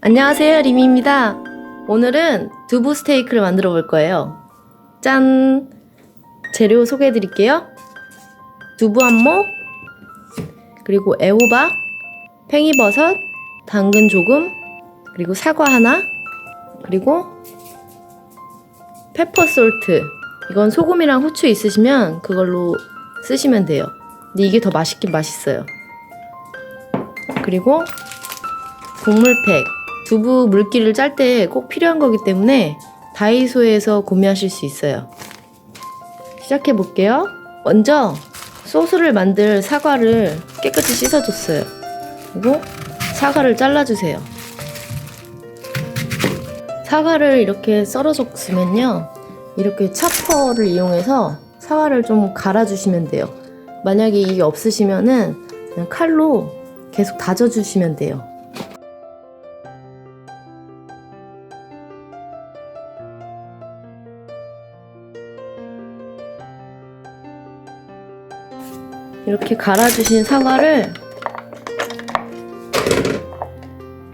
안녕하세요, 리미입니다. 오늘은 두부 스테이크를 만들어 볼 거예요. 짠! 재료 소개해 드릴게요. 두부 한 모, 그리고 애호박, 팽이버섯, 당근 조금, 그리고 사과 하나, 그리고 페퍼솔트. 이건 소금이랑 후추 있으시면 그걸로 쓰시면 돼요. 근데 이게 더 맛있긴 맛있어요. 그리고 국물팩. 두부 물기를 짤 때 꼭 필요한 거기 때문에 다이소에서 구매하실 수 있어요. 시작해 볼게요. 먼저 소스를 만들 사과를 깨끗이 씻어줬어요. 그리고 사과를 잘라주세요. 사과를 이렇게 썰어줬으면요, 이렇게 차퍼를 이용해서 사과를 좀 갈아주시면 돼요. 만약에 이게 없으시면은 그냥 칼로 계속 다져주시면 돼요. 이렇게 갈아주신 사과를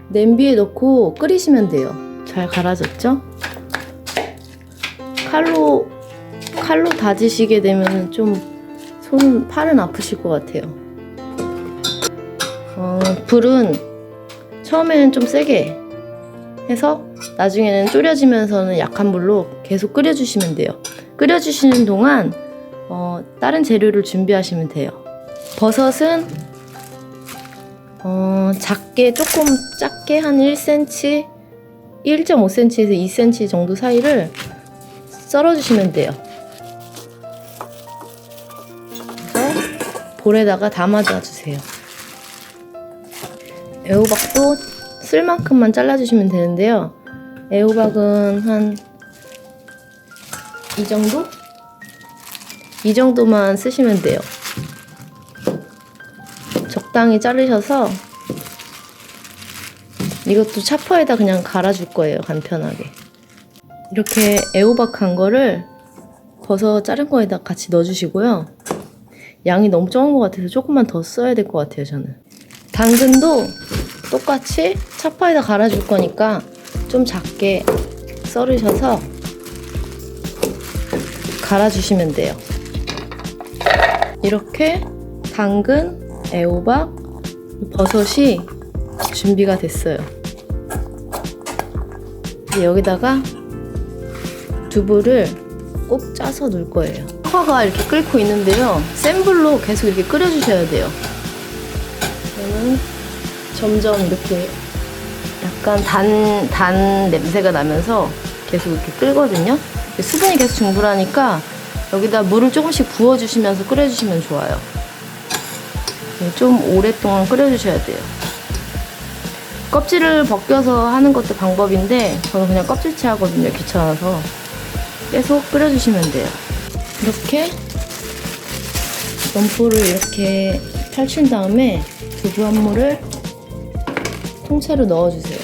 냄비에 넣고 끓이시면 돼요. 잘 갈아졌죠? 칼로 다지시게 되면 좀 팔은 아프실 것 같아요. 불은 처음에는 좀 세게 해서 나중에는 졸여지면서는 약한 불로 계속 끓여주시면 돼요. 끓여주시는 동안 다른 재료를 준비하시면 돼요. 버섯은 조금 작게 한 1cm, 1.5cm에서 2cm 정도 사이를 썰어주시면 돼요. 그래서 볼에다가 담아줘 주세요. 애호박도 쓸 만큼만 잘라주시면 되는데요. 애호박은 한 이 정도? 이 정도만 쓰시면 돼요. 적당히 자르셔서 이것도 차퍼에다 그냥 갈아줄 거예요. 간편하게. 이렇게 애호박 간 거를 버섯 자른 거에다 같이 넣어주시고요. 양이 너무 적은 것 같아서 조금만 더 써야 될 것 같아요, 저는. 당근도 똑같이 차퍼에다 갈아줄 거니까 좀 작게 썰으셔서 갈아주시면 돼요. 이렇게 당근, 애호박, 버섯이 준비가 됐어요. 여기다가 두부를 꼭 짜서 넣을 거예요. 사과가 이렇게 끓고 있는데요, 센 불로 계속 이렇게 끓여주셔야 돼요. 그러면 점점 이렇게 약간 단 냄새가 나면서 계속 이렇게 끓거든요. 수분이 계속 증발하니까 여기다 물을 조금씩 부어주시면서 끓여주시면 좋아요. 좀 오랫동안 끓여주셔야 돼요. 껍질을 벗겨서 하는 것도 방법인데 저는 그냥 껍질째 하거든요. 귀찮아서. 계속 끓여주시면 돼요. 이렇게 면포를 이렇게 펼친 다음에 두부 한 모를 통째로 넣어주세요.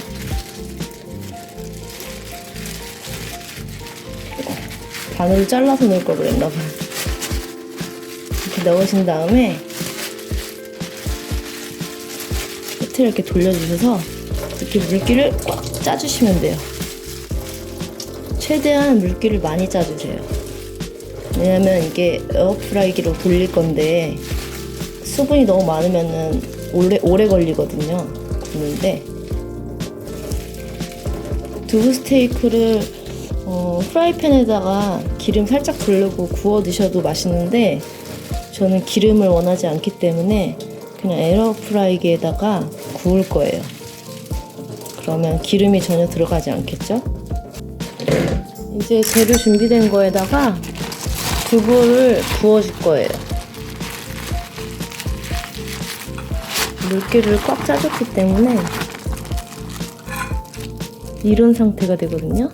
반으로 잘라서 넣을 걸 그랬나봐요. 이렇게 넣으신 다음에 끝을 이렇게 돌려주셔서 이렇게 물기를 꽉 짜주시면 돼요. 최대한 물기를 많이 짜주세요. 왜냐면 이게 에어프라이기로 돌릴 건데 수분이 너무 많으면은 오래 걸리거든요. 그런데 두부 스테이크를 프라이팬에다가 기름 살짝 두르고 구워 드셔도 맛있는데 저는 기름을 원하지 않기 때문에 그냥 에어프라이기에다가 구울 거예요. 그러면 기름이 전혀 들어가지 않겠죠? 이제 재료 준비된 거에다가 두부를 부어줄 거예요. 물기를 꽉 짜줬기 때문에 이런 상태가 되거든요.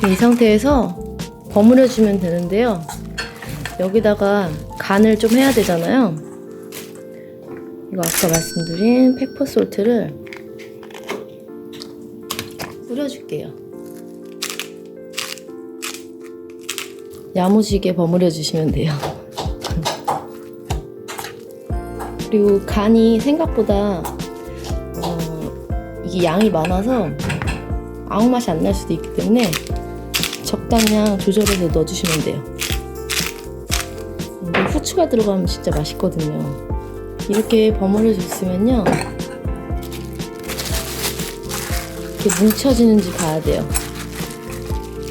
이 상태에서 버무려주면 되는데요. 여기다가 간을 좀 해야 되잖아요. 이거 아까 말씀드린 페퍼솔트를 뿌려줄게요. 야무지게 버무려 주시면 돼요. 그리고 간이 생각보다 이게 양이 많아서 아무 맛이 안 날 수도 있기 때문에 적당량 조절해서 넣어주시면 돼요. 후추가 들어가면 진짜 맛있거든요. 이렇게 버무려 줬으면요, 이렇게 뭉쳐지는지 봐야 돼요.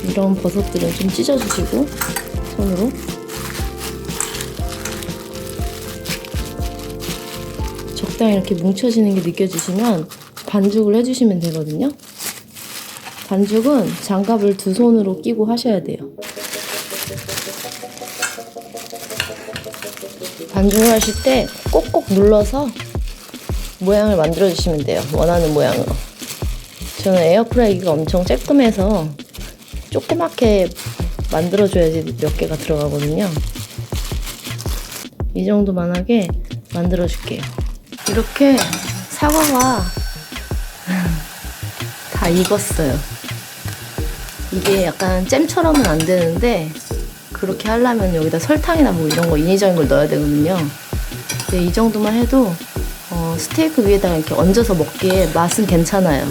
이런 버섯들은 좀 찢어주시고 손으로 적당히 이렇게 뭉쳐지는 게 느껴지시면 반죽을 해주시면 되거든요. 반죽은 장갑을 두 손으로 끼고 하셔야 돼요. 반죽을 하실 때 꼭꼭 눌러서 모양을 만들어 주시면 돼요. 원하는 모양으로. 저는 에어프라이기가 엄청 쬐끔해서 조그맣게 만들어줘야지 몇 개가 들어가거든요. 이 정도만하게 만들어 줄게요. 이렇게 사과가 다 익었어요. 이게 약간 잼처럼은 안 되는데 그렇게 하려면 여기다 설탕이나 뭐 이런 거 인위적인 걸 넣어야 되거든요. 근데 이 정도만 해도 스테이크 위에다가 이렇게 얹어서 먹기에 맛은 괜찮아요.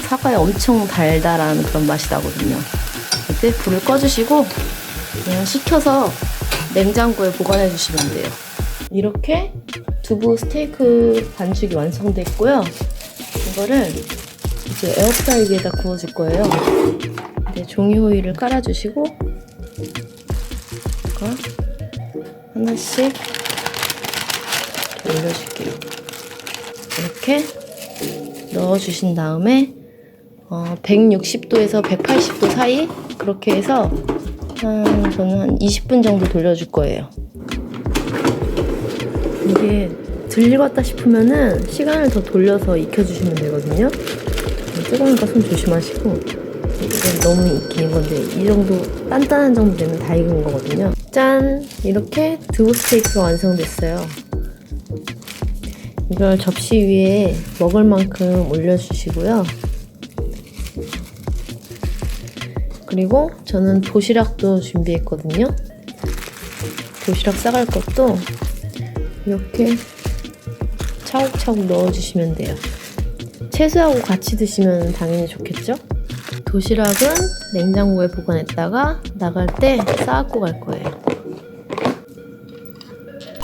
사과에 엄청 달달한 그런 맛이 나거든요. 이때 불을 꺼주시고 그냥 식혀서 냉장고에 보관해 주시면 돼요. 이렇게 두부 스테이크 반죽이 완성됐고요. 이거를 이제 에어프라이기에다 구워줄 거예요. 네, 종이 호일을 깔아주시고 하나씩 올려줄게요. 이렇게 넣어주신 다음에 160도에서 180도 사이 그렇게 해서 저는 한 20분 정도 돌려줄 거예요. 이게 덜 익었다 싶으면은 시간을 더 돌려서 익혀주시면 되거든요. 뜨거우니까 손 조심하시고. 너무 익힌 건데 이 정도 단단한 정도 되면 다 익은 거거든요. 짠! 이렇게 두부 스테이크가 완성됐어요. 이걸 접시 위에 먹을 만큼 올려주시고요. 그리고 저는 도시락도 준비했거든요. 도시락 싸갈 것도 이렇게 차곡차곡 넣어주시면 돼요. 채소하고 같이 드시면 당연히 좋겠죠? 도시락은 냉장고에 보관했다가 나갈 때 싸갖고 갈 거예요.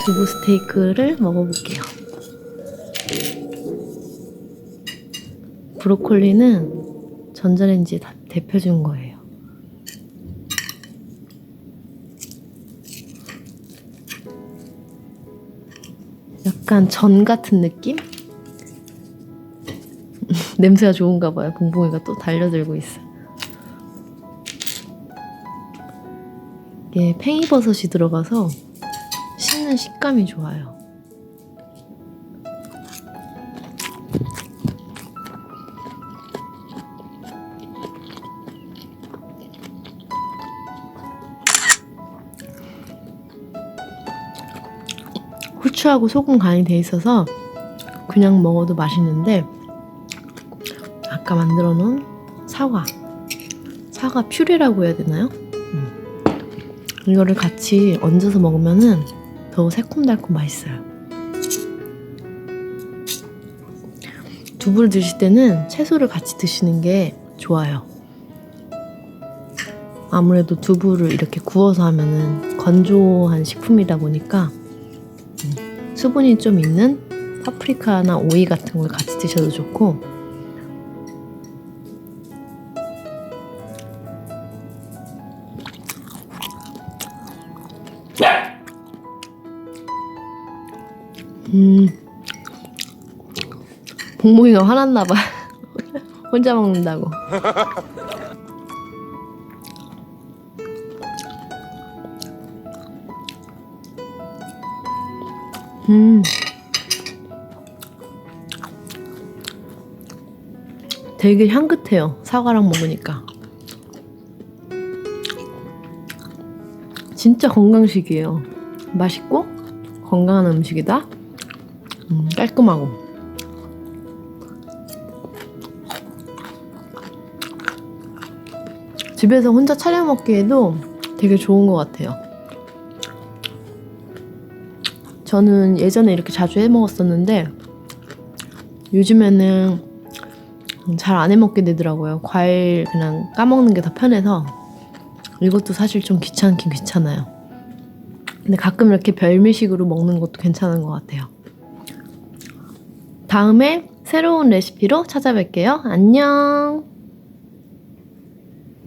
두부 스테이크를 먹어볼게요. 브로콜리는 전자레인지에 다 데펴준 거예요. 약간 전 같은 느낌? 냄새가 좋은가 봐요. 봉봉이가 또 달려들고 있어. 이게 팽이버섯이 들어가서 씹는 식감이 좋아요. 후추하고 소금 간이 돼 있어서 그냥 먹어도 맛있는데 아까 만들어 놓은 사과 퓨레라고 해야 되나요? 이거를 같이 얹어서 먹으면은 더 새콤달콤 맛있어요. 두부를 드실 때는 채소를 같이 드시는 게 좋아요. 아무래도 두부를 이렇게 구워서 하면은 건조한 식품이다 보니까 수분이 좀 있는 파프리카나 오이 같은 걸 같이 드셔도 좋고, 봉봉이가 화났나봐. 혼자 먹는다고. 되게 향긋해요. 사과랑 먹으니까. 진짜 건강식이에요. 맛있고 건강한 음식이다. 깔끔하고. 집에서 혼자 차려 먹기에도 되게 좋은 것 같아요. 저는 예전에 이렇게 자주 해 먹었었는데 요즘에는 잘 안 해 먹게 되더라고요. 과일 그냥 까먹는 게 더 편해서. 이것도 사실 좀 귀찮긴 귀찮아요. 근데 가끔 이렇게 별미식으로 먹는 것도 괜찮은 것 같아요. 다음에 새로운 레시피로 찾아뵐게요. 안녕.